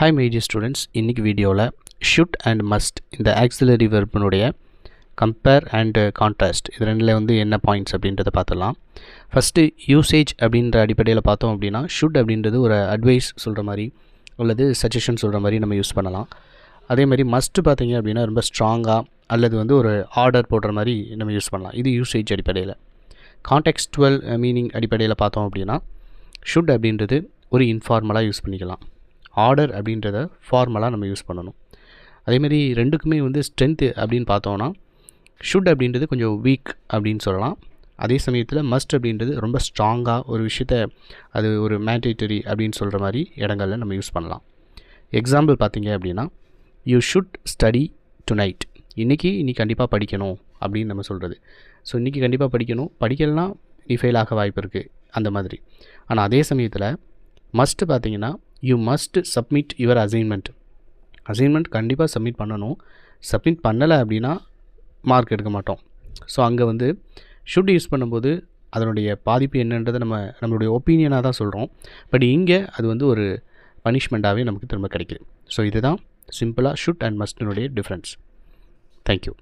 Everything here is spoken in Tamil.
Hi my dear students, இன்னைக்கு வீடியோவில் should and must இந்த auxiliary verbனுடைய compare and contrast இது ரெண்டில் என்ன பாயிண்ட்ஸ் அப்படின்றத பார்த்துடலாம். ஃபஸ்ட்டு யூசேஜ் அப்படின்ற அடிப்படையில் பார்த்தோம் அப்படின்னா should அப்படின்றது ஒரு அட்வைஸ் சொல்கிற மாதிரி அல்லது சஜஷன் சொல்கிற மாதிரி நம்ம யூஸ் பண்ணலாம். அதே மாதிரி மஸ்ட் பார்த்தீங்க அப்படின்னா ரொம்ப ஸ்ட்ராங்காக அல்லது ஒரு ஆர்டர் போடுற மாதிரி நம்ம யூஸ் பண்ணலாம். இது யூசேஜ் அடிப்படையில். கான்டெக்ஸ்டுவல் மீனிங் அடிப்படையில் பார்த்தோம் அப்படின்னா should அப்படின்றது ஒரு இன்ஃபார்மலாக யூஸ் பண்ணிக்கலாம். ஆர்டர் அப்படின்றத ஃபார்மலாக நம்ம யூஸ் பண்ணணும். அதேமாதிரி ரெண்டுக்குமே ஸ்ட்ரென்த்து அப்படின்னு பார்த்தோன்னா ஷுட் அப்படின்றது கொஞ்சம் வீக் அப்படின்னு சொல்லலாம். அதே சமயத்தில் மஸ்ட் அப்படின்றது ரொம்ப ஸ்ட்ராங்காக ஒரு விஷயத்தை அது ஒரு மேண்டேட்டரி அப்படின்னு சொல்கிற மாதிரி இடங்களில் நம்ம யூஸ் பண்ணலாம். எக்ஸாம்பிள் பார்த்தீங்க அப்படின்னா யூ ஷுட் ஸ்டடி டுநைட், இன்றைக்கி நீ கண்டிப்பாக படிக்கணும் அப்படின்னு நம்ம சொல்கிறது. ஸோ இன்றைக்கி கண்டிப்பாக படிக்கணும், படிக்கலைன்னா நீ ஃபெயில் ஆக வாய்ப்பு இருக்குது அந்த மாதிரி. ஆனால் அதே சமயத்தில் மஸ்ட்டு பார்த்தீங்கன்னா you must submit your assignment கண்டிப்பாக சப்மிட் பண்ணணும். சப்மிட் பண்ணலை அப்படின்னா மார்க் எடுக்க மாட்டோம். ஸோ அங்கே ஷுட் யூஸ் பண்ணும்போது அதனுடைய பாதிப்பு என்னன்றதை நம்மளுடைய ஒப்பீனியனாக தான் சொல்கிறோம். பட் இங்கே அது ஒரு பனிஷ்மெண்ட்டாகவே நமக்கு திரும்ப கிடைக்குது. ஸோ இதுதான் சிம்பிளாக ஷுட் அண்ட் மஸ்டினுடைய டிஃப்ரென்ஸ். தேங்க்யூ.